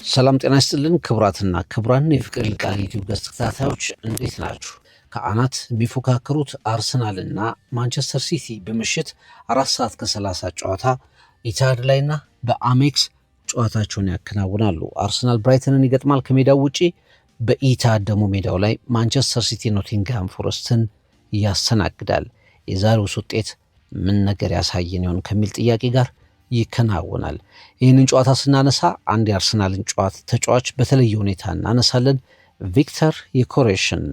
ሰላም ጤና ይስጥልን ክቡራትና ክቡራን የፍቅር ይልቃል ዩቲዩብ ገጽ ተከታታዮች እንዴት ናችሁ? ከአናት የሚፎካከሩት አርሰናልና ማንቸስተር ሲቲ በምሽት 4 ሰዓት ከ30 ጨዋታ ኢታድ ላይና በአሜክስ ጨዋታቸውን ያከናውናሉ። አርሰናል ብራይተንን ይገጥማል ከሜዳው ውጪ። በኢታድ ደግሞ ሜዳው ላይ ማንቸስተር ሲቲ ኖቲንግሃም ፎረስትን ያስተናግዳል። የዛሬውስ ውጤት ምን ነገር ያሳየን ይሆን ከሚል ጥያቄ ጋር ይከናወናል። ይህንን ጨዋታ ስናነሳ አንድ የአርሰናልን ተጫዋች በተለየ ሁኔታ እናነሳለን። ቪክተር ዮኬሬሽን።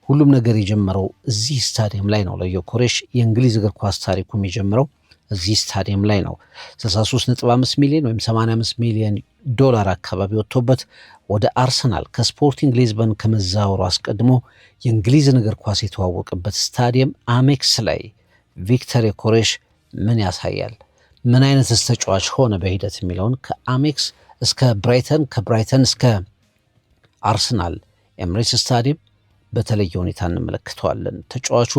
ሁሉም ነገር የጀመረው እዚህ ስታዲየም ላይ ነው። ለዮኬሬሽ የእንግሊዝ እግር ኳስ ታሪኩም የጀመረው እዚህ ስታዲየም ላይ ነው። 63.5 ሚሊዮን ወይም 85 ሚሊዮን ዶላር አካባቢ ወጥቶበት ወደ አርሰናል ከስፖርቲንግ ሊዝበን ከመዛወሩ አስቀድሞ የእንግሊዝን እግር ኳስ የተዋወቀበት ስታዲየም አሜክስ ላይ ቪክተር ዮኬሬሽ ምን ያሳያል? ምን አይነት ተጫዋች ሆነ በሂደት የሚለውን ከአሜክስ እስከ ብራይተን ከብራይተን እስከ አርሰናል ኤምሬትስ ስታዲየም በተለየ ሁኔታ እንመለከተዋለን። ተጫዋቹ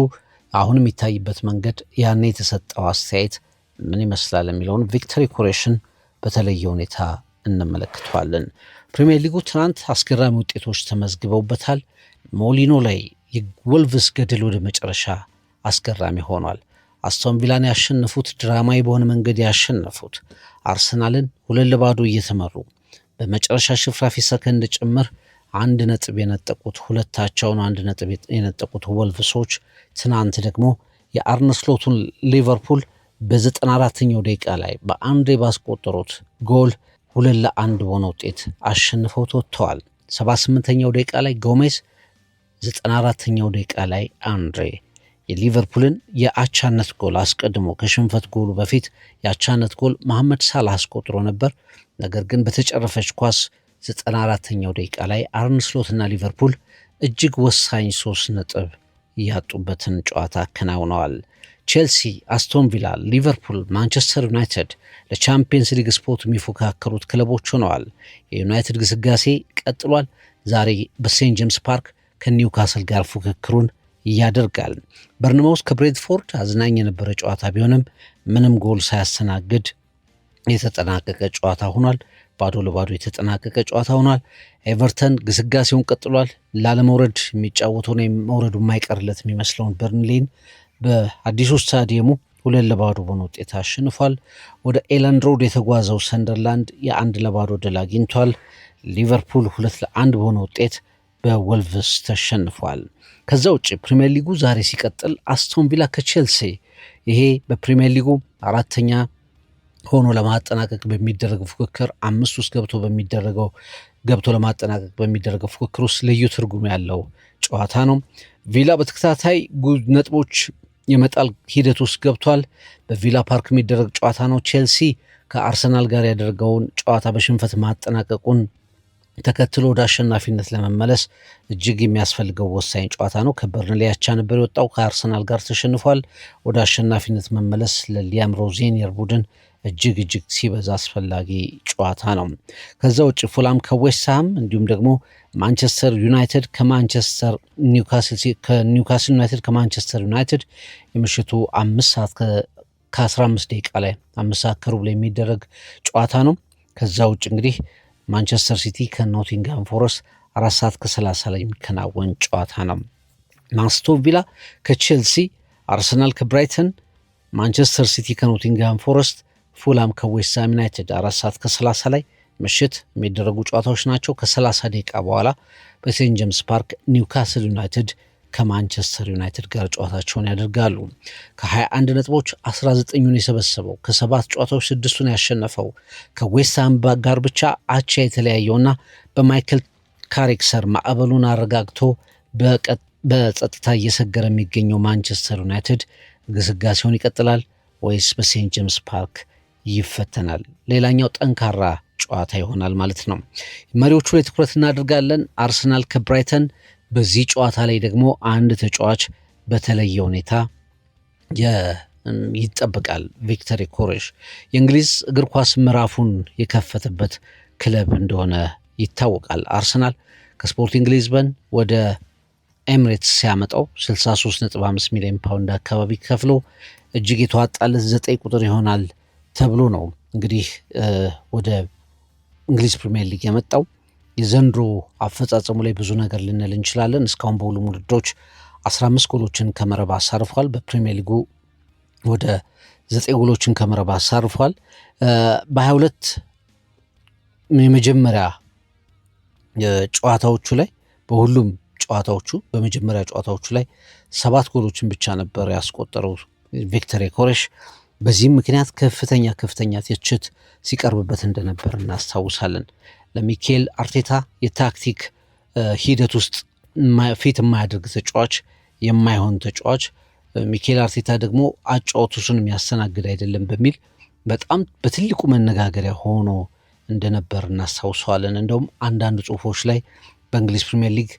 አሁን የሚታይበት መንገድ ያኔ የተሰጠው አስተያየት ምን ይመስላል የሚለውን ቪክተር ዮኬሬሽን በተለየ ሁኔታ እንመለከተዋለን። ፕሪሚየር ሊጉ ትናንት አስገራሚ ውጤቶች ተመዝግበውበታል። ሞሊኖ ላይ የወልቭስ ገድል ወደ መጨረሻ አስገራሚ ሆኗል። አስቶን ቪላን ያሸነፉት ድራማዊ በሆነ መንገድ ያሸነፉት አርሰናልን 2-0 እየተመሩ በመጨረሻ ሽፍራፊ ሰከንድ ጭምር 1 ነጥብ የነጠቁት ሁለታቸውን 1 ነጥብ የነጠቁት ወልቭሶች ትናንት ደግሞ የአርነ ስሎቱን ሊቨርፑል በ94ኛው ደቂቃ ላይ በአንድሬ ባስቆጠሩት ጎል 2-1 በሆነ ውጤት አሸንፈው ተወጥተዋል። 78ኛው ደቂቃ ላይ ጎሜዝ፣ 94ኛው ደቂቃ ላይ አንድሬ የሊቨርፑልን የአቻነት ጎል አስቀድሞ ከሽንፈት ጎሉ በፊት የአቻነት ጎል መሐመድ ሳላህ አስቆጥሮ ነበር። ነገር ግን በተጨረፈች ኳስ 94ኛው ደቂቃ ላይ አርነ ስሎትና ሊቨርፑል እጅግ ወሳኝ 3 ነጥብ ያጡበትን ጨዋታ አከናውነዋል። ቼልሲ፣ አስቶን ቪላ፣ ሊቨርፑል፣ ማንቸስተር ዩናይትድ ለቻምፒየንስ ሊግ ስፖርት የሚፎካከሩት ክለቦች ሆነዋል። የዩናይትድ ግስጋሴ ቀጥሏል። ዛሬ በሴንት ጄምስ ፓርክ ከኒውካስል ጋር ፉክክሩን ያደርጋል። በርንማውዝ ከብሬንትፎርድ አዝናኝ የነበረ ጨዋታ ቢሆንም ምንም ጎል ሳያስተናግድ የተጠናቀቀ ጨዋታ ሆኗል። 0-0 የተጠናቀቀ ጨዋታ ሆኗል። ኤቨርተን ግስጋሴውን ቀጥሏል። ላለመውረድ የሚጫወተውን መውረዱ የማይቀርለት የሚመስለውን በርንሌን በአዲሱ ስታዲየሙ 2-0 በሆነ ውጤት አሸንፏል። ወደ ኤላንድ ሮድ የተጓዘው ሰንደርላንድ የ1-0 ድል አግኝቷል። ሊቨርፑል 2-1 በሆነ ውጤት በወልቭስ ተሸንፏል። ከዛ ውጭ ፕሪሚየር ሊጉ ዛሬ ሲቀጥል አስቶን ቪላ ከቼልሲ፣ ይሄ በፕሪሚየር ሊጉ 4ኛ ሆኖ ለማጠናቀቅ በሚደረገው ፉክክር 5 ውስጥ ገብቶ ለማጠናቀቅ በሚደረገው ፉክክር ውስጥ ልዩ ትርጉም ያለው ጨዋታ ነው። ቪላ በተከታታይ ነጥቦች የመጣል ሂደት ውስጥ ገብቷል። በቪላ ፓርክ የሚደረግ ጨዋታ ነው። ቼልሲ ከአርሰናል ጋር ያደረገውን ጨዋታ በሽንፈት ማጠናቀቁን ተከትሎ ወደ አሸናፊነት ለመመለስ እጅግ የሚያስፈልገው ወሳኝ ጨዋታ ነው። ከበርንሌ አቻ ነበር የወጣው፣ ከአርሰናል ጋር ተሸንፏል። ወደ አሸናፊነት መመለስ ለሊያም ሮዜኒየር ቡድን እጅግ ሲበዛ አስፈላጊ ጨዋታ ነው። ከዛ ውጭ ፉላም ከዌስትሃም እንዲሁም ደግሞ ማንቸስተር ዩናይትድ ከኒውካስል ዩናይትድ ከማንቸስተር ዩናይትድ የምሽቱ 5 ሰዓት ከ15 ደቂቃ ላይ 5 ሰዓት ከሩብ ላይ የሚደረግ ጨዋታ ነው። ከዛ ውጭ እንግዲህ ማንቸስተር ሲቲ ከኖቲንግሃም ፎረስት 4 ሰዓት ከ30 ላይ የሚከናወን ጨዋታ ነው። አስቶን ቪላ ከቼልሲ፣ አርሰናል ከብራይተን፣ ማንቸስተር ሲቲ ከኖቲንግሃም ፎረስት፣ ፉላም ከዌስትሃም ዩናይትድ 4 ሰዓት ከ30 ላይ ምሽት የሚደረጉ ጨዋታዎች ናቸው። ከ30 ደቂቃ በኋላ በሴንት ጄምስ ፓርክ ኒውካስል ዩናይትድ ከማንቸስተር ዩናይትድ ጋር ጨዋታቸውን ያደርጋሉ። ከ21 ነጥቦች 19ኙን የሰበሰበው ከ7 ጨዋታዎች 6ቱን ያሸነፈው ከዌስትሃም ጋር ብቻ አቻ የተለያየውና በማይክል ካሪክ ስር ማዕበሉን አረጋግቶ በጸጥታ እየሰገረ የሚገኘው ማንቸስተር ዩናይትድ ግስጋሴውን ይቀጥላል ወይስ በሴንት ጄምስ ፓርክ ይፈተናል? ሌላኛው ጠንካራ ጨዋታ ይሆናል ማለት ነው። መሪዎቹ ላይ ትኩረት እናደርጋለን። አርሰናል ከብራይተን፣ በዚህ ጨዋታ ላይ ደግሞ አንድ ተጫዋች በተለየ ሁኔታ ይጠበቃል። ቪክተር ዮኬሬሽ የእንግሊዝ እግር ኳስ ምዕራፉን የከፈተበት ክለብ እንደሆነ ይታወቃል። አርሰናል ከስፖርቲንግ ሊዝበን ወደ ኤምሬትስ ሲያመጣው 63.5 ሚሊዮን ፓውንድ አካባቢ ከፍሎ እጅግ የተዋጣለት 9 ቁጥር ይሆናል ተብሎ ነው እንግዲህ ወደ እንግሊዝ ፕሪሚየር ሊግ የመጣው። የዘንድሮ አፈጻጸሙ ላይ ብዙ ነገር ልንል እንችላለን። እስካሁን በሁሉም ውድድሮች 15 ጎሎችን ከመረብ አሳርፏል። በፕሪሚየር ሊጉ ወደ 9 ጎሎችን ከመረብ አሳርፏል። በ22 የመጀመሪያ ጨዋታዎቹ ላይ በሁሉም ጨዋታዎቹ በመጀመሪያ ጨዋታዎቹ ላይ 7 ጎሎችን ብቻ ነበር ያስቆጠረው ቪክተር ዮኬሬሽ። በዚህም ምክንያት ከፍተኛ ትችት ሲቀርብበት እንደነበር እናስታውሳለን። ለሚኬል አርቴታ የታክቲክ ሂደት ውስጥ ፊት የማያደርግ ተጫዋች፣ የማይሆን ተጫዋች፣ ሚኬል አርቴታ ደግሞ አጫወቱን የሚያስተናግድ አይደለም በሚል በጣም በትልቁ መነጋገሪያ ሆኖ እንደነበር እናስታውሰዋለን። እንደውም አንዳንድ ጽሁፎች ላይ በእንግሊዝ ፕሪሚየር ሊግ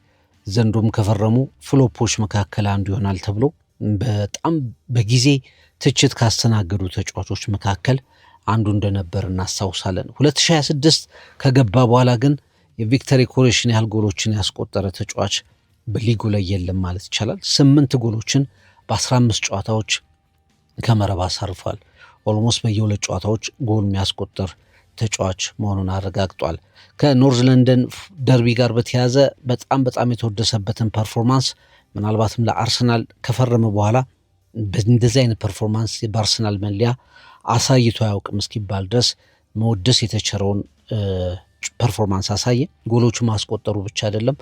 ዘንድሮም ከፈረሙ ፍሎፖች መካከል አንዱ ይሆናል ተብሎ በጣም በጊዜ ትችት ካስተናገዱ ተጫዋቾች መካከል አንዱ እንደነበር እናስታውሳለን። 2026 ከገባ በኋላ ግን የቪክተር ዮኬሬሽን ያህል ጎሎችን ያስቆጠረ ተጫዋች በሊጉ ላይ የለም ማለት ይቻላል። 8 ጎሎችን በ15 ጨዋታዎች ከመረብ አሳርፏል። ኦልሞስት በየ2 ጨዋታዎች ጎል የሚያስቆጠር ተጫዋች መሆኑን አረጋግጧል። ከኖርዝ ለንደን ደርቢ ጋር በተያያዘ በጣም የተወደሰበትን ፐርፎርማንስ ምናልባትም ለአርሰናል ከፈረመ በኋላ በእንደዚህ አይነት ፐርፎርማንስ በአርሰናል መለያ አሳይቶ አያውቅም እስኪባል ድረስ መወደስ የተቸረውን ፐርፎርማንስ አሳየ። ጎሎቹ ማስቆጠሩ ብቻ አይደለም፣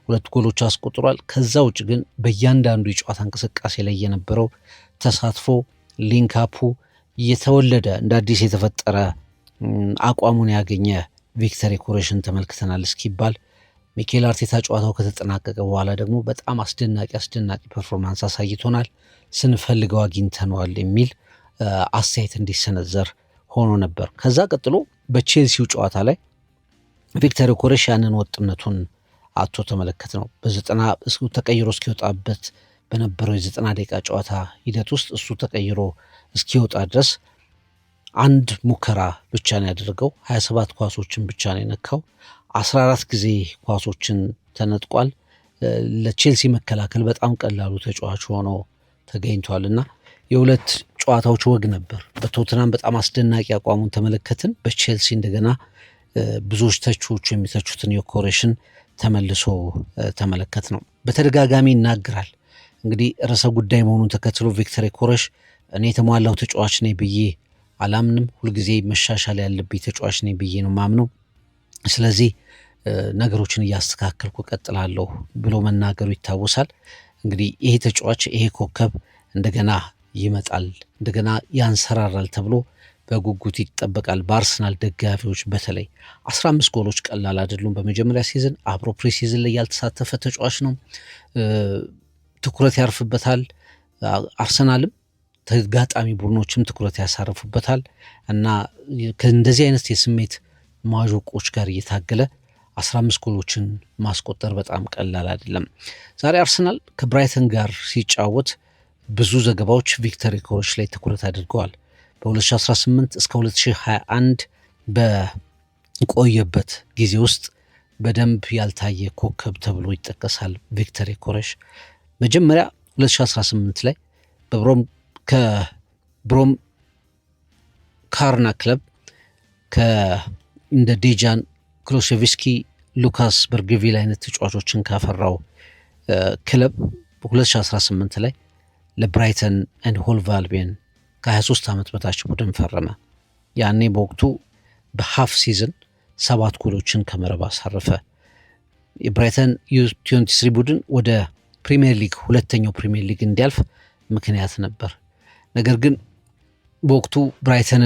2 ጎሎች አስቆጥሯል። ከዛ ውጭ ግን በእያንዳንዱ የጨዋታ እንቅስቃሴ ላይ የነበረው ተሳትፎ ሊንካፑ እየተወለደ እንደ አዲስ የተፈጠረ አቋሙን ያገኘ ቪክተር ዮኬሬሽን ተመልክተናል እስኪባል ሚኬል አርቴታ ጨዋታው ከተጠናቀቀ በኋላ ደግሞ በጣም አስደናቂ ፐርፎርማንስ አሳይቶናል፣ ስንፈልገው አግኝተነዋል የሚል አስተያየት እንዲሰነዘር ሆኖ ነበር። ከዛ ቀጥሎ በቼልሲው ጨዋታ ላይ ቪክተር ዮኬሬሽ ያንን ወጥነቱን አቶ ተመለከት ነው። እሱ ተቀይሮ እስኪወጣበት በነበረው የ90 ደቂቃ ጨዋታ ሂደት ውስጥ እሱ ተቀይሮ እስኪወጣ ድረስ አንድ ሙከራ ብቻ ነው ያደረገው። 27 ኳሶችን ብቻ ነው የነካው። 14 ጊዜ ኳሶችን ተነጥቋል። ለቼልሲ መከላከል በጣም ቀላሉ ተጫዋች ሆኖ ተገኝቷል እና የ2 ጨዋታዎች ወግ ነበር። በቶትናም በጣም አስደናቂ አቋሙን ተመለከትን። በቼልሲ እንደገና ብዙዎች ተቺዎቹ የሚተቹትን ዮኬሬሽን ተመልሶ ተመለከት ነው። በተደጋጋሚ ይናገራል። እንግዲህ ርዕሰ ጉዳይ መሆኑን ተከትሎ ቪክተር ዮኬሬሽ እኔ የተሟላው ተጫዋች ነኝ ብዬ አላምንም፣ ሁልጊዜ መሻሻል ያለብኝ ተጫዋች ነኝ ብዬ ነው ማምነው፣ ስለዚህ ነገሮችን እያስተካከልኩ ቀጥላለሁ ብሎ መናገሩ ይታወሳል። እንግዲህ ይሄ ተጫዋች ይሄ ኮከብ እንደገና ይመጣል፣ እንደገና ያንሰራራል ተብሎ በጉጉት ይጠበቃል። በአርሰናል ደጋፊዎች በተለይ 15 ጎሎች ቀላል አይደሉም። በመጀመሪያ ሲዝን አብሮ ፕሪሲዝን ላይ ያልተሳተፈ ተጫዋች ነው። ትኩረት ያርፍበታል። አርሰናልም ተጋጣሚ ቡድኖችም ትኩረት ያሳርፉበታል እና ከእንደዚህ አይነት የስሜት ማዦቆች ጋር እየታገለ 15 ጎሎችን ማስቆጠር በጣም ቀላል አይደለም። ዛሬ አርሰናል ከብራይተን ጋር ሲጫወት ብዙ ዘገባዎች ቪክተር ዮኬሬሽ ላይ ትኩረት አድርገዋል። በ2018 እስከ 2021 በቆየበት ጊዜ ውስጥ በደንብ ያልታየ ኮከብ ተብሎ ይጠቀሳል ቪክተር ዮኬሬሽ። መጀመሪያ 2018 ላይ ከብሮም ካርና ክለብ እንደ ዴጃን ክሎሴቪስኪ፣ ሉካስ በርግቪል አይነት ተጫዋቾችን ካፈራው ክለብ በ2018 ላይ ለብራይተን ኤንድ ሆቭ አልቢዮን ከ23 ዓመት በታች ቡድን ፈረመ። ያኔ በወቅቱ በሃፍ ሲዝን 7 ጎሎችን ከመረብ አሳረፈ። የብራይተን ዩ23 ቡድን ወደ ፕሪሚየር ሊግ ሁለተኛው ፕሪሚየር ሊግ እንዲያልፍ ምክንያት ነበር። ነገር ግን በወቅቱ ብራይተን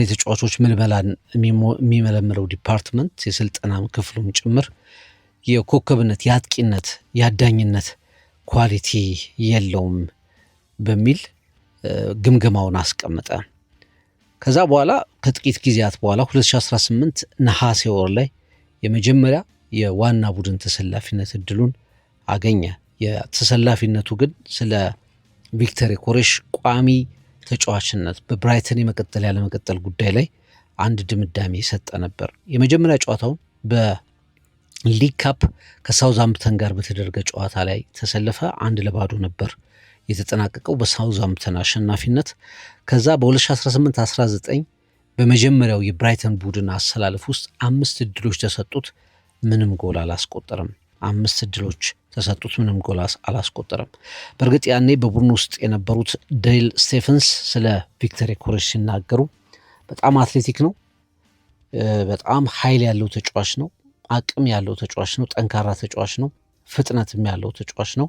የተጫዋቾች ምልመላን የሚመለምለው ዲፓርትመንት የስልጠና ክፍሉም ጭምር የኮከብነት፣ የአጥቂነት፣ የአዳኝነት ኳሊቲ የለውም በሚል ግምገማውን አስቀመጠ። ከዛ በኋላ ከጥቂት ጊዜያት በኋላ 2018 ነሐሴ ወር ላይ የመጀመሪያ የዋና ቡድን ተሰላፊነት እድሉን አገኘ። የተሰላፊነቱ ግን ስለ ቪክተር ዮኬሬሽ ቋሚ ተጫዋችነት በብራይተን የመቀጠል ያለመቀጠል ጉዳይ ላይ አንድ ድምዳሜ የሰጠ ነበር። የመጀመሪያ ጨዋታውን በሊግ ካፕ ከሳውዝሃምፕተን ጋር በተደረገ ጨዋታ ላይ ተሰለፈ። 1-0 ነበር የተጠናቀቀው በሳውዝሃምፕተን አሸናፊነት። ከዛ በ2018-19 በመጀመሪያው የብራይተን ቡድን አሰላለፍ ውስጥ 5 እድሎች ተሰጡት፣ ምንም ጎል አላስቆጠረም። 5 እድሎች ተሰጡት፣ ምንም ጎል አላስቆጠረም። በእርግጥ ያኔ በቡድን ውስጥ የነበሩት ዴል ስቴፈንስ ስለ ቪክተር ዮኬሬሽ ሲናገሩ በጣም አትሌቲክ ነው፣ በጣም ኃይል ያለው ተጫዋች ነው፣ አቅም ያለው ተጫዋች ነው፣ ጠንካራ ተጫዋች ነው፣ ፍጥነትም ያለው ተጫዋች ነው፣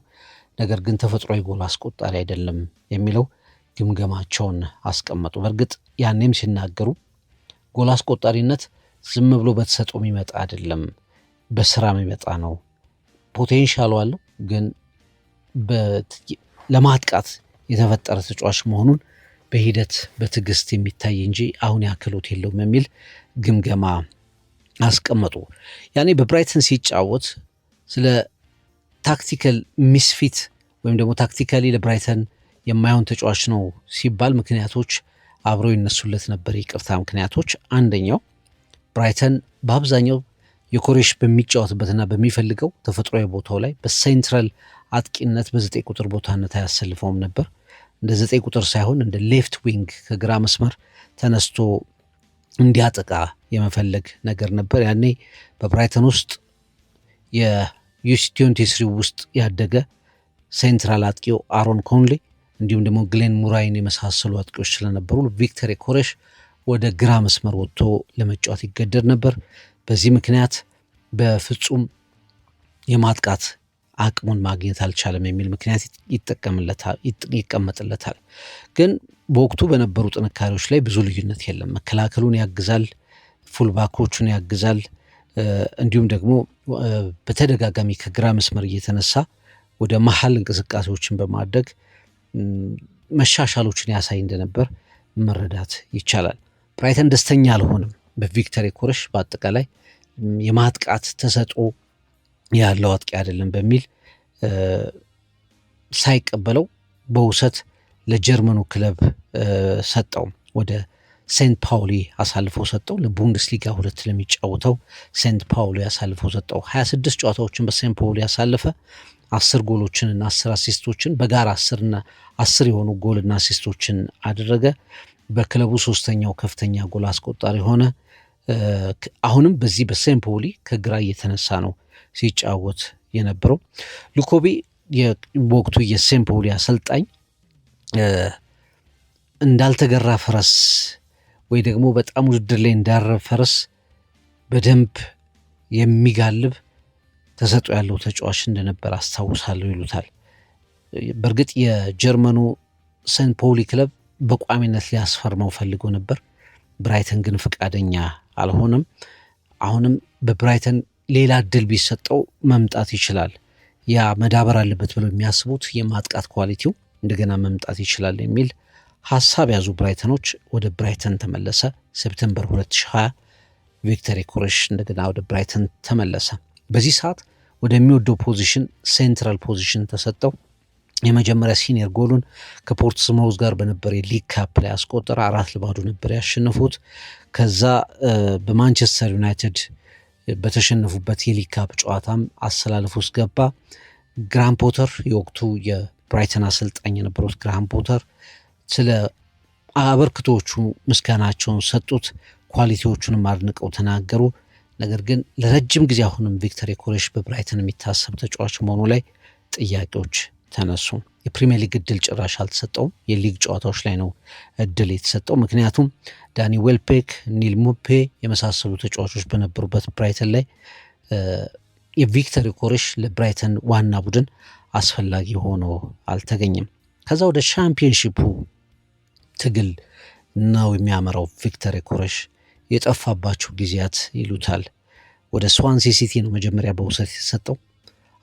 ነገር ግን ተፈጥሯዊ ጎል አስቆጣሪ አይደለም የሚለው ግምገማቸውን አስቀመጡ። በእርግጥ ያኔም ሲናገሩ ጎል አስቆጣሪነት ዝም ብሎ በተሰጥኦ የሚመጣ አይደለም፣ በስራ የሚመጣ ነው። ፖቴንሻሉ አለው፣ ግን ለማጥቃት የተፈጠረ ተጫዋች መሆኑን በሂደት በትዕግስት የሚታይ እንጂ አሁን ያክሎት የለውም የሚል ግምገማ አስቀመጡ። ያኔ በብራይተን ሲጫወት ስለ ታክቲካል ሚስፊት ወይም ደግሞ ታክቲካሊ ለብራይተን የማይሆን ተጫዋች ነው ሲባል ምክንያቶች አብረው ይነሱለት ነበር። ይቅርታ ምክንያቶች፣ አንደኛው ብራይተን በአብዛኛው ዮኬሬሽ በሚጫወትበትና በሚፈልገው ተፈጥሯዊ ቦታው ላይ በሴንትራል አጥቂነት በ9 ቁጥር ቦታነት አያሰልፈውም ነበር። እንደ 9 ቁጥር ሳይሆን እንደ ሌፍት ዊንግ ከግራ መስመር ተነስቶ እንዲያጠቃ የመፈለግ ነገር ነበር። ያኔ በብራይተን ውስጥ የዩሲ23 ውስጥ ያደገ ሴንትራል አጥቂው አሮን ኮንሊ እንዲሁም ደግሞ ግሌን ሙራይን የመሳሰሉ አጥቂዎች ስለነበሩ ቪክተር ዮኬሬሽ ወደ ግራ መስመር ወጥቶ ለመጫወት ይገደድ ነበር። በዚህ ምክንያት በፍጹም የማጥቃት አቅሙን ማግኘት አልቻለም የሚል ምክንያት ይቀመጥለታል። ግን በወቅቱ በነበሩ ጥንካሬዎች ላይ ብዙ ልዩነት የለም። መከላከሉን ያግዛል፣ ፉልባኮቹን ያግዛል፣ እንዲሁም ደግሞ በተደጋጋሚ ከግራ መስመር እየተነሳ ወደ መሀል እንቅስቃሴዎችን በማድረግ መሻሻሎችን ያሳይ እንደነበር መረዳት ይቻላል። ብራይተን ደስተኛ አልሆንም በቪክተር ዮኬሬሽ በአጠቃላይ የማጥቃት ተሰጥኦ ያለው አጥቂ አይደለም በሚል ሳይቀበለው በውሰት ለጀርመኑ ክለብ ሰጠው። ወደ ሴንት ፓውሊ አሳልፎ ሰጠው። ለቡንደስሊጋ 2 ለሚጫወተው ሴንት ፓውሊ አሳልፎ ሰጠው። 26 ጨዋታዎችን በሴንት ፓውሊ ያሳለፈ 10 ጎሎችንና 10 አሲስቶችን በጋራ 10 የሆኑ ጎልና አሲስቶችን አደረገ። በክለቡ 3ኛው ከፍተኛ ጎል አስቆጣሪ ሆነ። አሁንም በዚህ በሴንት ፓውሊ ከግራ እየተነሳ ነው ሲጫወት የነበረው። ሉኮቢ በወቅቱ የሴንት ፓውሊ አሰልጣኝ እንዳልተገራ ፈረስ ወይ ደግሞ በጣም ውድድር ላይ እንዳረፈ ፈረስ በደንብ የሚጋልብ ተሰጥኦ ያለው ተጫዋች እንደነበር አስታውሳለሁ ይሉታል። በእርግጥ የጀርመኑ ሴንት ፓውሊ ክለብ በቋሚነት ሊያስፈርመው ፈልጎ ነበር። ብራይተን ግን ፈቃደኛ አልሆነም። አሁንም በብራይተን ሌላ እድል ቢሰጠው መምጣት ይችላል፣ ያ መዳበር አለበት ብለው የሚያስቡት የማጥቃት ኳሊቲው እንደገና መምጣት ይችላል የሚል ሀሳብ ያዙ ብራይተኖች። ወደ ብራይተን ተመለሰ። ሴፕቴምበር 2020 ቪክተር ዮኬሬሽ እንደገና ወደ ብራይተን ተመለሰ። በዚህ ሰዓት ወደሚወደው ፖዚሽን ሴንትራል ፖዚሽን ተሰጠው። የመጀመሪያ ሲኒየር ጎሉን ከፖርትስማውዝ ጋር በነበር የሊግ ካፕ ላይ አስቆጠረ። 4-0 ነበር ያሸነፉት። ከዛ በማንቸስተር ዩናይትድ በተሸነፉበት የሊግ ካፕ ጨዋታም አሰላለፍ ውስጥ ገባ። ግራሃም ፖተር የወቅቱ የብራይተን አሰልጣኝ የነበሩት ግራሃም ፖተር ስለ አበርክቶቹ ምስጋናቸውን ሰጡት፣ ኳሊቲዎቹንም አድንቀው ተናገሩ። ነገር ግን ለረጅም ጊዜ አሁንም ቪክተር ዮኬሬሽ በብራይተን የሚታሰብ ተጫዋች መሆኑ ላይ ጥያቄዎች ተነሱ። የፕሪሚየር ሊግ እድል ጭራሽ አልተሰጠውም። የሊግ ጨዋታዎች ላይ ነው እድል የተሰጠው። ምክንያቱም ዳኒ ዌልፔክ፣ ኒል ሙፔ የመሳሰሉ ተጫዋቾች በነበሩበት ብራይተን ላይ የቪክተር ዮኬሬሽ ለብራይተን ዋና ቡድን አስፈላጊ ሆኖ አልተገኘም። ከዛ ወደ ሻምፒዮንሺፑ ትግል ነው የሚያመራው ቪክተር ዮኬሬሽ። የጠፋባቸው ጊዜያት ይሉታል። ወደ ስዋንሲ ሲቲ ነው መጀመሪያ በውሰት የተሰጠው።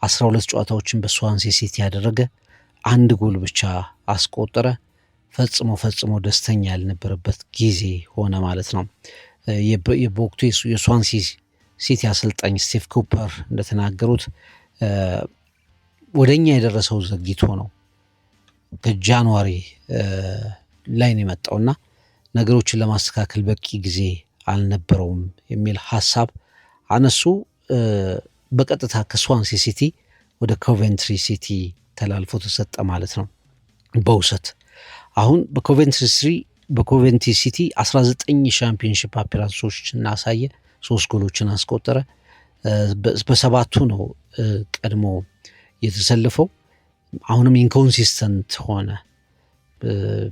12 ጨዋታዎችን በስዋንሲ ሲቲ ያደረገ 1 ጎል ብቻ አስቆጠረ። ፈጽሞ ደስተኛ ያልነበረበት ጊዜ ሆነ ማለት ነው። በወቅቱ የስዋንሲ ሲቲ አሰልጣኝ ስቲቭ ኩፐር እንደተናገሩት ወደኛ የደረሰው ዘግይቶ ነው፣ ከጃንዋሪ ላይ ነው የመጣውና ነገሮችን ለማስተካከል በቂ ጊዜ አልነበረውም የሚል ሀሳብ አነሱ። በቀጥታ ከስዋንሲ ሲቲ ወደ ኮቬንትሪ ሲቲ ተላልፎ ተሰጠ ማለት ነው በውሰት። አሁን በኮቬንትሪ በኮቨንትሪ ሲቲ 19 ሻምፒዮንሺፕ አፒራንሶች እናሳየ፣ 3 ጎሎችን አስቆጠረ። በሰባቱ ነው ቀድሞ የተሰለፈው። አሁንም ኢንኮንሲስተንት ሆነ።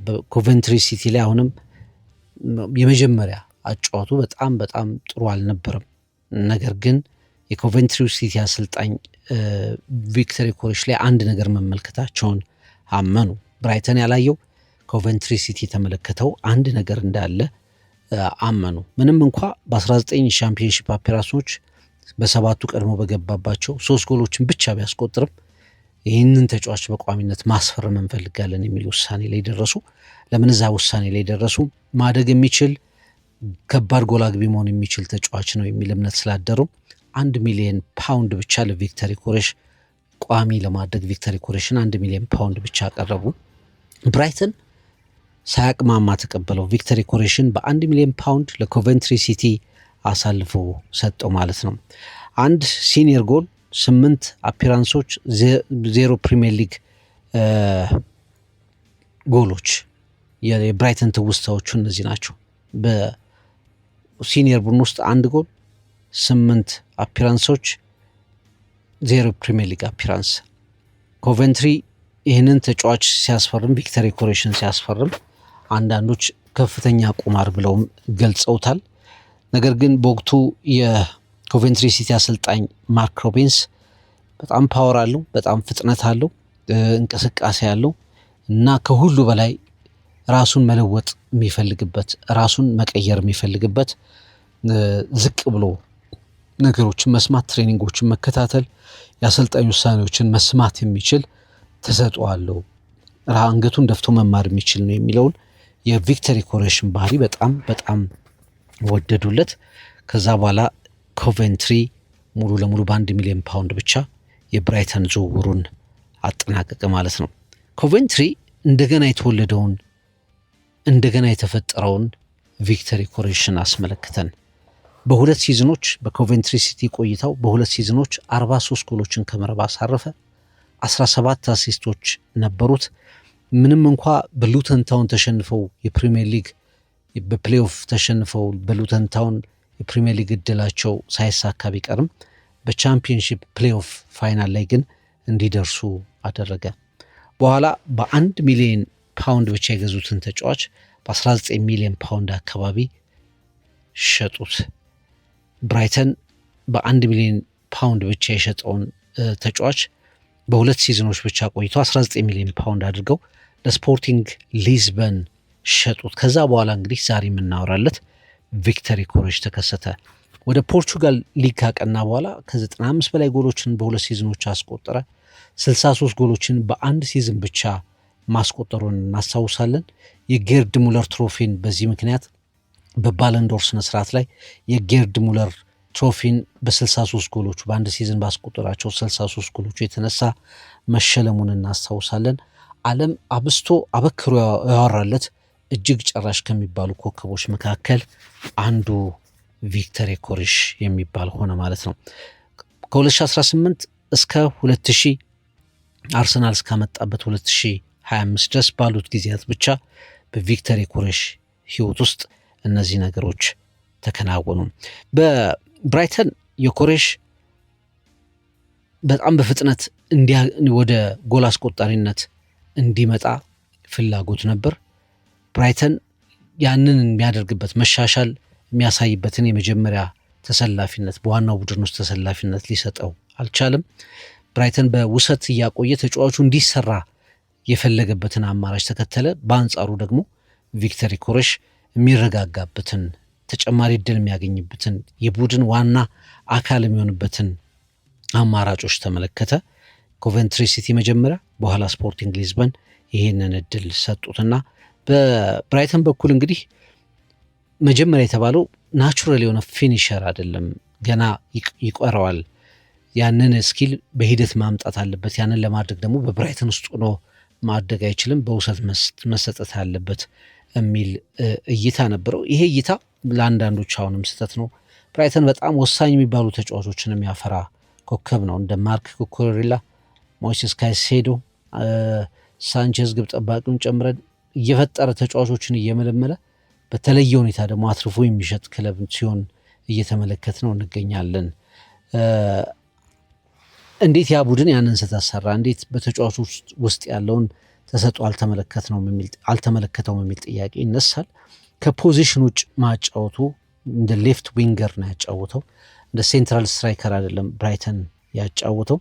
በኮቨንትሪ ሲቲ ላይ አሁንም የመጀመሪያ አጫዋቱ በጣም ጥሩ አልነበረም። ነገር ግን የኮቨንትሪ ሲቲ አሰልጣኝ ቪክተር ዮኬሬሽ ላይ አንድ ነገር መመልከታቸውን አመኑ። ብራይተን ያላየው ኮቨንትሪ ሲቲ የተመለከተው አንድ ነገር እንዳለ አመኑ። ምንም እንኳ በ19 ሻምፒዮንሺፕ አፒራንሶች በሰባቱ ቀድሞ በገባባቸው 3 ጎሎችን ብቻ ቢያስቆጥርም ይህንን ተጫዋች በቋሚነት ማስፈረም እንፈልጋለን የሚል ውሳኔ ላይ ደረሱ። ለምን እዛ ውሳኔ ላይ ደረሱ? ማደግ የሚችል ከባድ ጎል አግቢ መሆን የሚችል ተጫዋች ነው የሚል እምነት ስላደሩ 1 ሚሊዮን ፓውንድ ብቻ ለቪክተር ዮኬሬሽ ቋሚ ለማድረግ ቪክተር ዮኬሬሽን 1 ሚሊዮን ፓውንድ ብቻ አቀረቡ። ብራይተን ሳያቅማማ ተቀበለው። ቪክተር ዮኬሬሽን በ1 ሚሊዮን ፓውንድ ለኮቨንትሪ ሲቲ አሳልፎ ሰጠው ማለት ነው። አንድ ሲኒየር ጎል፣ 8 አፒራንሶች፣ 0 ፕሪሚየር ሊግ ጎሎች። የብራይተን ትውስታዎቹ እነዚህ ናቸው። በሲኒየር ቡድን ውስጥ 1 ጎል፣ 8 አፒራንሶች፣ 0 ፕሪሚየር ሊግ አፒራንስ። ኮቨንትሪ ይህንን ተጫዋች ሲያስፈርም፣ ቪክተር ዮኬሬሽን ሲያስፈርም አንዳንዶች ከፍተኛ ቁማር ብለውም ገልጸውታል። ነገር ግን በወቅቱ የኮቨንትሪ ሲቲ አሰልጣኝ ማርክ ሮቢንስ በጣም ፓወር አለው፣ በጣም ፍጥነት አለው፣ እንቅስቃሴ አለው እና ከሁሉ በላይ ራሱን መለወጥ የሚፈልግበት፣ ራሱን መቀየር የሚፈልግበት፣ ዝቅ ብሎ ነገሮችን መስማት፣ ትሬኒንጎችን መከታተል፣ የአሰልጣኝ ውሳኔዎችን መስማት የሚችል ተሰጥኦ አለው፣ አንገቱን ደፍቶ መማር የሚችል ነው የሚለውን የቪክተር ዮኬሬሽን ባህሪ በጣም ወደዱለት። ከዛ በኋላ ኮቨንትሪ ሙሉ ለሙሉ በ1 ሚሊዮን ፓውንድ ብቻ የብራይተን ዝውውሩን አጠናቀቀ ማለት ነው። ኮቨንትሪ እንደገና የተወለደውን እንደገና የተፈጠረውን ቪክተር ዮኬሬሽን አስመለክተን። በ2 ሲዝኖች በኮቨንትሪ ሲቲ ቆይታው በ2 ሲዝኖች 43 ጎሎችን ከመረብ አሳረፈ። 17 አሲስቶች ነበሩት። ምንም እንኳ በሉተን ታውን ተሸንፈው የፕሪሚየር ሊግ በፕሌይኦፍ ተሸንፈው በሉተን ታውን የፕሪሚየር ሊግ እድላቸው ሳይሳካ ቢቀርም በቻምፒየንሺፕ ፕሌይኦፍ ፋይናል ላይ ግን እንዲደርሱ አደረገ። በኋላ በ1 ሚሊዮን ፓውንድ ብቻ የገዙትን ተጫዋች በ19 ሚሊዮን ፓውንድ አካባቢ ሸጡት። ብራይተን በ1 ሚሊዮን ፓውንድ ብቻ የሸጠውን ተጫዋች በ2 ሲዝኖች ብቻ ቆይቶ 19 ሚሊዮን ፓውንድ አድርገው ለስፖርቲንግ ሊዝበን ሸጡት። ከዛ በኋላ እንግዲህ ዛሬ የምናወራለት ቪክተር ዮኬሬሽ ተከሰተ። ወደ ፖርቹጋል ሊግ ካቀና በኋላ ከ95 በላይ ጎሎችን በ2 ሲዝኖች አስቆጠረ። 63 ጎሎችን በአንድ ሲዝን ብቻ ማስቆጠሩን እናስታውሳለን። የጌርድ ሙለር ትሮፊን በዚህ ምክንያት በባለንዶር ስነስርዓት ላይ የጌርድ ሙለር ትሮፊን በ63 ጎሎቹ በአንድ ሲዝን ባስቆጠራቸው 63 ጎሎቹ የተነሳ መሸለሙን እናስታውሳለን። ዓለም አብስቶ አበክሮ ያወራለት እጅግ ጨራሽ ከሚባሉ ኮከቦች መካከል አንዱ ቪክተር ዮኬሬሽ የሚባል ሆነ ማለት ነው። ከ2018 እስከ 2000 አርሰናል እስካመጣበት 2025 ድረስ ባሉት ጊዜያት ብቻ በቪክተር ዮኬሬሽ ህይወት ውስጥ እነዚህ ነገሮች ተከናወኑ። በብራይተን ዮኬሬሽ በጣም በፍጥነት ወደ ጎል አስቆጣሪነት እንዲመጣ ፍላጎት ነበር። ብራይተን ያንን የሚያደርግበት መሻሻል የሚያሳይበትን የመጀመሪያ ተሰላፊነት በዋናው ቡድን ውስጥ ተሰላፊነት ሊሰጠው አልቻለም። ብራይተን በውሰት እያቆየ ተጫዋቹ እንዲሰራ የፈለገበትን አማራጭ ተከተለ። በአንጻሩ ደግሞ ቪክተር ዮኬሬሽ የሚረጋጋበትን ተጨማሪ እድል የሚያገኝበትን የቡድን ዋና አካል የሚሆንበትን አማራጮች ተመለከተ። ኮቨንትሪ ሲቲ መጀመሪያ፣ በኋላ ስፖርቲንግ ሊዝበን ይህንን እድል ሰጡትና በብራይተን በኩል እንግዲህ መጀመሪያ የተባለው ናቹራል የሆነ ፊኒሸር አይደለም፣ ገና ይቆረዋል። ያንን ስኪል በሂደት ማምጣት አለበት። ያንን ለማድረግ ደግሞ በብራይተን ውስጥ ሆኖ ማደግ አይችልም፣ በውሰት መሰጠት አለበት የሚል እይታ ነበረው። ይሄ እይታ ለአንዳንዶች አሁንም ስህተት ነው። ብራይተን በጣም ወሳኝ የሚባሉ ተጫዋቾችን የሚያፈራ ኮከብ ነው። እንደ ማርክ ኩኩሬላ፣ ሞይሴስ ካይሴዶ፣ ሳንቼዝ ግብ ጠባቂውን ጨምረን እየፈጠረ ተጫዋቾችን እየመለመለ በተለየ ሁኔታ ደግሞ አትርፎ የሚሸጥ ክለብ ሲሆን እየተመለከት ነው እንገኛለን። እንዴት ያ ቡድን ያንን ስተሰራ እንዴት በተጫዋቾች ውስጥ ያለውን ተሰጥኦ አልተመለከተውም የሚል ጥያቄ ይነሳል። ከፖዚሽን ውጭ ማጫወቱ እንደ ሌፍት ዊንገር ነው ያጫወተው፣ እንደ ሴንትራል ስትራይከር አይደለም ብራይተን ያጫወተው።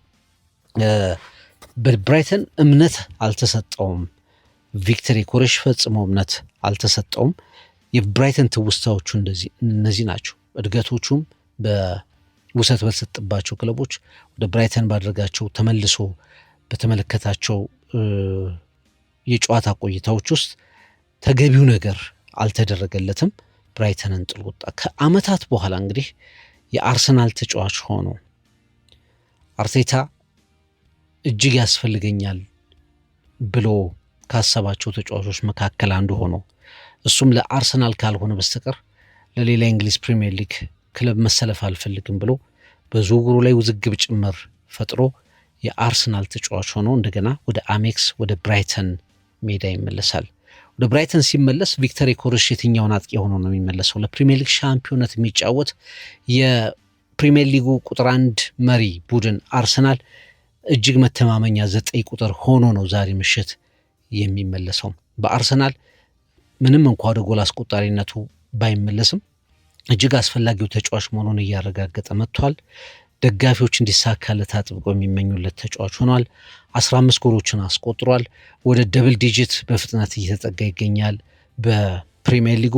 በብራይተን እምነት አልተሰጠውም። ቪክተር ዮኬሬሽ ፈጽሞ እምነት አልተሰጠውም። የብራይተን ትውስታዎቹ እነዚህ ናቸው። እድገቶቹም በውሰት በተሰጥባቸው ክለቦች ወደ ብራይተን ባደረጋቸው ተመልሶ በተመለከታቸው የጨዋታ ቆይታዎች ውስጥ ተገቢው ነገር አልተደረገለትም። ብራይተንን ጥሎ ወጣ። ከአመታት በኋላ እንግዲህ የአርሰናል ተጫዋች ሆኖ አርቴታ እጅግ ያስፈልገኛል ብሎ ካሰባቸው ተጫዋቾች መካከል አንዱ ሆኖ እሱም ለአርሰናል ካልሆነ በስተቀር ለሌላ የእንግሊዝ ፕሪሚየር ሊግ ክለብ መሰለፍ አልፈልግም ብሎ በዝውውሩ ላይ ውዝግብ ጭምር ፈጥሮ የአርሰናል ተጫዋች ሆኖ እንደገና ወደ አሜክስ ወደ ብራይተን ሜዳ ይመለሳል። ወደ ብራይተን ሲመለስ ቪክተር ዮኬሬሽ የትኛውን አጥቂ ሆኖ ነው የሚመለሰው? ለፕሪሚየር ሊግ ሻምፒዮንነት የሚጫወት የፕሪሚየር ሊጉ ቁጥር 1 መሪ ቡድን አርሰናል እጅግ መተማመኛ 9 ቁጥር ሆኖ ነው ዛሬ ምሽት የሚመለሰው። በአርሰናል ምንም እንኳ ወደ ጎል አስቆጣሪነቱ ባይመለስም እጅግ አስፈላጊው ተጫዋች መሆኑን እያረጋገጠ መጥቷል። ደጋፊዎች እንዲሳካለት አጥብቀው የሚመኙለት ተጫዋች ሆኗል። 15 ጎሎችን አስቆጥሯል። ወደ ደብል ዲጂት በፍጥነት እየተጠጋ ይገኛል። በፕሪሚየር ሊጉ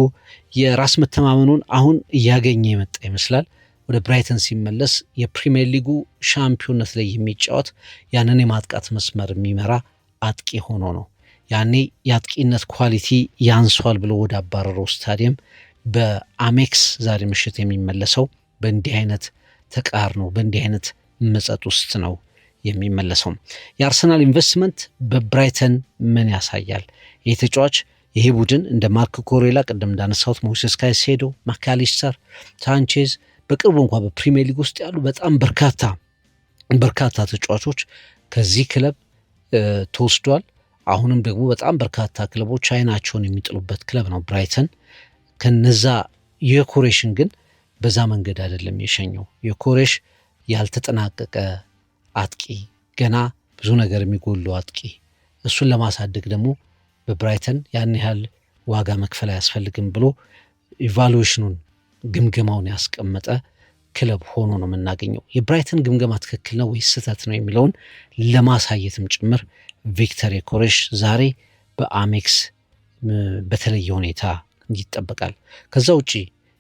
የራስ መተማመኑን አሁን እያገኘ የመጣ ይመስላል። ወደ ብራይተን ሲመለስ የፕሪሚየር ሊጉ ሻምፒዮንነት ላይ የሚጫወት ያንን የማጥቃት መስመር የሚመራ አጥቂ ሆኖ ነው። ያኔ የአጥቂነት ኳሊቲ ያንሷል ብሎ ወደ አባረረው ስታዲየም በአሜክስ ዛሬ ምሽት የሚመለሰው በእንዲህ አይነት ተቃርኖ በእንዲህ አይነት መጸጥ ውስጥ ነው የሚመለሰው። የአርሰናል ኢንቨስትመንት በብራይተን ምን ያሳያል? ይህ ተጫዋች ይሄ ቡድን እንደ ማርክ ኮሬላ ቅድም እንዳነሳሁት ሞይሴስ ካይሴዶ፣ ማካሊስተር፣ ሳንቼዝ በቅርቡ እንኳ በፕሪሚየር ሊግ ውስጥ ያሉ በጣም በርካታ ተጫዋቾች ከዚህ ክለብ ተወስዷል። አሁንም ደግሞ በጣም በርካታ ክለቦች አይናቸውን የሚጥሉበት ክለብ ነው ብራይተን። ከነዛ ዮኬሬሽን ግን በዛ መንገድ አይደለም የሸኘው። ዮኬሬሽ ያልተጠናቀቀ አጥቂ፣ ገና ብዙ ነገር የሚጎለው አጥቂ። እሱን ለማሳደግ ደግሞ በብራይተን ያን ያህል ዋጋ መክፈል አያስፈልግም ብሎ ኢቫሉዌሽኑን ግምገማውን ያስቀመጠ ክለብ ሆኖ ነው የምናገኘው። የብራይተን ግምገማ ትክክል ነው ወይስ ስህተት ነው የሚለውን ለማሳየትም ጭምር ቪክተር ዮኬሬሽ ዛሬ በአሜክስ በተለየ ሁኔታ ይጠበቃል። ከዛ ውጪ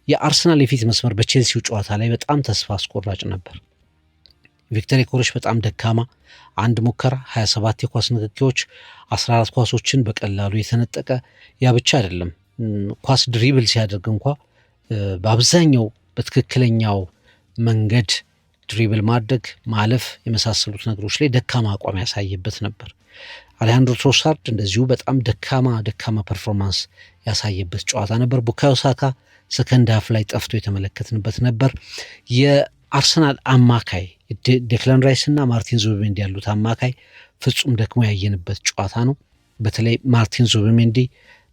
የአርሰናል የፊት መስመር በቼልሲው ጨዋታ ላይ በጣም ተስፋ አስቆራጭ ነበር። ቪክተር ዮኬሬሽ በጣም ደካማ፣ አንድ ሙከራ፣ 27 የኳስ ንክኪዎች፣ 14 ኳሶችን በቀላሉ የተነጠቀ። ያ ብቻ አይደለም፣ ኳስ ድሪብል ሲያደርግ እንኳ በአብዛኛው በትክክለኛው መንገድ ድሪብል ማድረግ፣ ማለፍ የመሳሰሉት ነገሮች ላይ ደካማ አቋም ያሳየበት ነበር። አሌሃንድሮ ትሮሳርድ እንደዚሁ በጣም ደካማ ፐርፎርማንስ ያሳየበት ጨዋታ ነበር። ቡካዮ ሳካ ሰከንድ ሃፍ ላይ ጠፍቶ የተመለከትንበት ነበር። የአርሰናል አማካይ ዴክላን ራይስ እና ማርቲን ዙቢሜንዲ ያሉት አማካይ ፍጹም ደክሞ ያየንበት ጨዋታ ነው። በተለይ ማርቲን ዙቢሜንዲ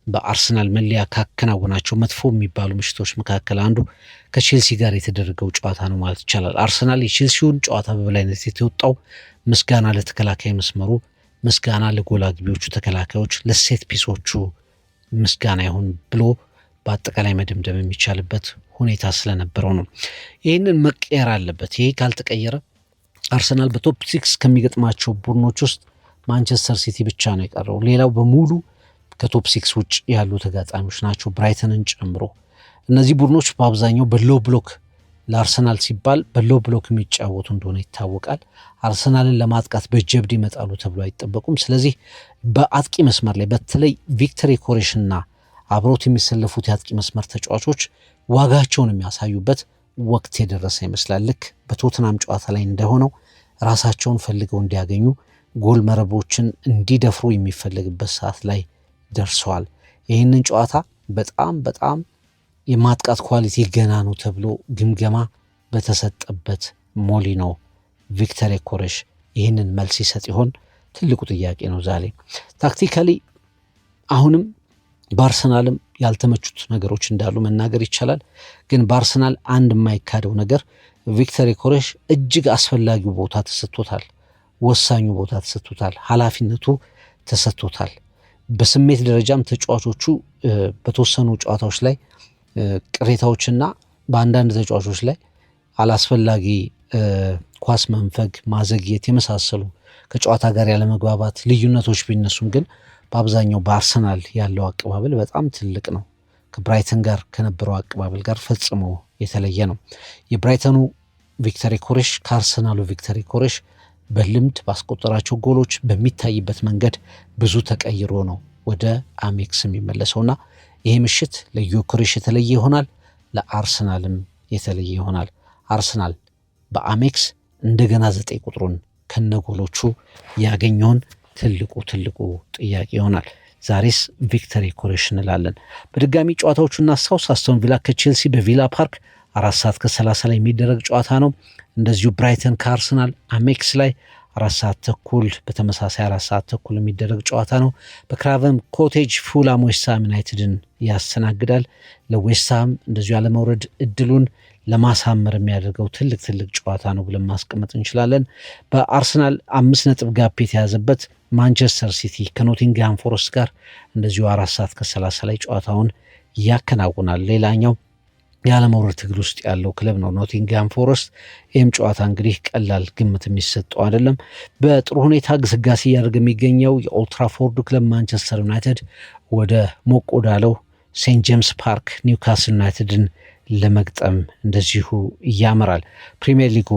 በአርሰናል መለያ ካከናወናቸው መጥፎ የሚባሉ ምሽቶች መካከል አንዱ ከቼልሲ ጋር የተደረገው ጨዋታ ነው ማለት ይቻላል። አርሰናል የቼልሲውን ጨዋታ በበላይነት የተወጣው ምስጋና ለተከላካይ መስመሩ፣ ምስጋና ለጎል አግቢዎቹ ተከላካዮች፣ ለሴት ፒሶቹ ምስጋና ይሁን ብሎ በአጠቃላይ መደምደም የሚቻልበት ሁኔታ ስለነበረው ነው። ይህንን መቀየር አለበት። ይሄ ካልተቀየረ አርሰናል በቶፕ 6 ከሚገጥማቸው ቡድኖች ውስጥ ማንቸስተር ሲቲ ብቻ ነው የቀረው። ሌላው በሙሉ ከቶፕ 6 ውጭ ያሉ ተጋጣሚዎች ናቸው፣ ብራይተንን ጨምሮ። እነዚህ ቡድኖች በአብዛኛው በሎ ብሎክ ለአርሰናል ሲባል በሎ ብሎክ የሚጫወቱ እንደሆነ ይታወቃል። አርሰናልን ለማጥቃት በጀብድ ይመጣሉ ተብሎ አይጠበቁም። ስለዚህ በአጥቂ መስመር ላይ በተለይ ቪክተር ዮኬሬሽና አብሮት የሚሰለፉት የአጥቂ መስመር ተጫዋቾች ዋጋቸውን የሚያሳዩበት ወቅት የደረሰ ይመስላል። ልክ በቶትናም ጨዋታ ላይ እንደሆነው ራሳቸውን ፈልገው እንዲያገኙ፣ ጎል መረቦችን እንዲደፍሩ የሚፈልግበት ሰዓት ላይ ደርሰዋል። ይህንን ጨዋታ በጣም የማጥቃት ኳሊቲ ገና ነው ተብሎ ግምገማ በተሰጠበት ሞሊኖ ቪክተር ዮኬሬሽ ይህንን መልስ ይሰጥ ይሆን? ትልቁ ጥያቄ ነው። ዛሬ ታክቲካሊ አሁንም በአርሰናልም ያልተመቹት ነገሮች እንዳሉ መናገር ይቻላል። ግን በአርሰናል አንድ የማይካደው ነገር ቪክተር ዮኬሬሽ እጅግ አስፈላጊው ቦታ ተሰጥቶታል፣ ወሳኙ ቦታ ተሰጥቶታል፣ ኃላፊነቱ ተሰጥቶታል። በስሜት ደረጃም ተጫዋቾቹ በተወሰኑ ጨዋታዎች ላይ ቅሬታዎችና በአንዳንድ ተጫዋቾች ላይ አላስፈላጊ ኳስ መንፈግ፣ ማዘግየት የመሳሰሉ ከጨዋታ ጋር ያለመግባባት ልዩነቶች ቢነሱም ግን በአብዛኛው በአርሰናል ያለው አቀባበል በጣም ትልቅ ነው። ከብራይተን ጋር ከነበረው አቀባበል ጋር ፈጽሞ የተለየ ነው። የብራይተኑ ቪክተር ዮኬሬሽ ከአርሰናሉ ቪክተር ዮኬሬሽ በልምድ ባስቆጠራቸው ጎሎች በሚታይበት መንገድ ብዙ ተቀይሮ ነው ወደ አሜክስ የሚመለሰውና ይሄ ምሽት ለዮኬሬሽ የተለየ ይሆናል፣ ለአርሰናልም የተለየ ይሆናል። አርሰናል በአሜክስ እንደገና 9 ቁጥሩን ከነጎሎቹ ያገኘውን ትልቁ ጥያቄ ይሆናል። ዛሬስ ቪክተር ዮኬሬሽ እንላለን። በድጋሚ ጨዋታዎቹ እናስታውስ። አስቶን ቪላ ከቼልሲ በቪላ ፓርክ 4:30 ላይ የሚደረግ ጨዋታ ነው። እንደዚሁ ብራይተን ከአርሰናል አሜክስ ላይ 4:30 በተመሳሳይ 4:30 የሚደረግ ጨዋታ ነው። በክራቨን ኮቴጅ ፉላም ዌስትሃም ዩናይትድን ያስተናግዳል። ለዌስትሃም እንደዚሁ ያለመውረድ እድሉን ለማሳመር የሚያደርገው ትልቅ ጨዋታ ነው ብለን ማስቀመጥ እንችላለን። በአርሰናል 5 ነጥብ ጋፕ የተያዘበት ማንቸስተር ሲቲ ከኖቲንግሃም ፎረስት ጋር እንደዚሁ 4:30 ላይ ጨዋታውን ያከናውናል። ሌላኛው ያለመውረድ ትግል ውስጥ ያለው ክለብ ነው ኖቲንግሃም ፎረስት። ይህም ጨዋታ እንግዲህ ቀላል ግምት የሚሰጠው አይደለም። በጥሩ ሁኔታ ግስጋሴ እያደረገ የሚገኘው የኦልድ ትራፎርዱ ክለብ ማንቸስተር ዩናይትድ ወደ ሞቅ ወዳለው ሴንት ጄምስ ፓርክ ኒውካስል ዩናይትድን ለመግጠም እንደዚሁ ያመራል። ፕሪሚየር ሊጉ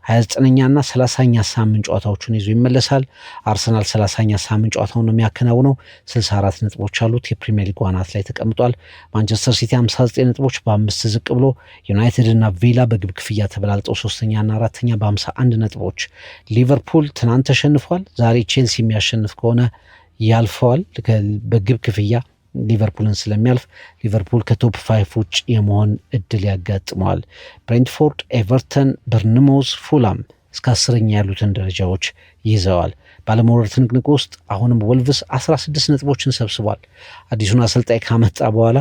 29ኛና 30ኛ ሳምንት ጨዋታዎቹን ይዞ ይመለሳል። አርሰናል 30ኛ ሳምንት ጨዋታውን ነው የሚያከናውነው። 64 ነጥቦች አሉት። የፕሪሚየር ሊጉ አናት ላይ ተቀምጧል። ማንቸስተር ሲቲ 59 ነጥቦች በ5 ዝቅ ብሎ፣ ዩናይትድ እና ቪላ በግብ ክፍያ ተበላልጠው 3ኛና 4ኛ በ51 ነጥቦች። ሊቨርፑል ትናንት ተሸንፏል። ዛሬ ቼልሲ የሚያሸንፍ ከሆነ ያልፈዋል። በግብ ክፍያ ሊቨርፑልን ስለሚያልፍ ሊቨርፑል ከቶፕ 5 ውጭ የመሆን እድል ያጋጥመዋል። ብሬንትፎርድ፣ ኤቨርተን፣ በርንሞዝ፣ ፉላም እስከ 10ኛ ያሉትን ደረጃዎች ይዘዋል። ባለመውረድ ትንቅንቅ ውስጥ አሁንም ወልቭስ 16 ነጥቦችን ሰብስቧል። አዲሱን አሰልጣኝ ካመጣ በኋላ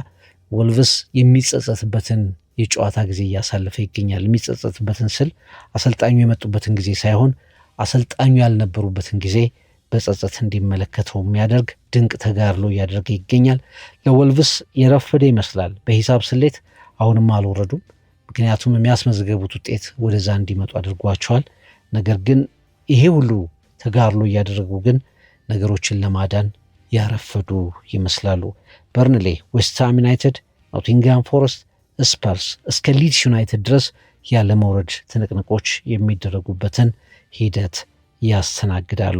ወልቭስ የሚጸጸትበትን የጨዋታ ጊዜ እያሳለፈ ይገኛል። የሚጸጸትበትን ስል አሰልጣኙ የመጡበትን ጊዜ ሳይሆን አሰልጣኙ ያልነበሩበትን ጊዜ በጸጸት እንዲመለከተው የሚያደርግ ድንቅ ተጋድሎ እያደረገ ይገኛል። ለወልቭስ የረፈደ ይመስላል። በሂሳብ ስሌት አሁንም አልወረዱም። ምክንያቱም የሚያስመዘገቡት ውጤት ወደዛ እንዲመጡ አድርጓቸዋል። ነገር ግን ይሄ ሁሉ ተጋድሎ እያደረጉ ግን ነገሮችን ለማዳን ያረፈዱ ይመስላሉ። በርንሌ፣ ዌስትሃም ዩናይትድ፣ ኖቲንግሃም ፎረስት፣ ስፐርስ እስከ ሊድስ ዩናይትድ ድረስ ያለ መውረድ ትንቅንቆች የሚደረጉበትን ሂደት ያስተናግዳሉ።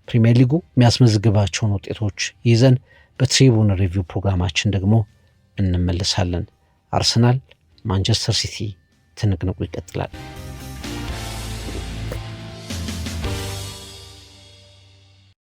ፕሪሚየር ሊጉ የሚያስመዝግባቸውን ውጤቶች ይዘን በትሪቡን ሪቪው ፕሮግራማችን ደግሞ እንመለሳለን። አርሰናል ማንቸስተር ሲቲ ትንቅንቁ ይቀጥላል።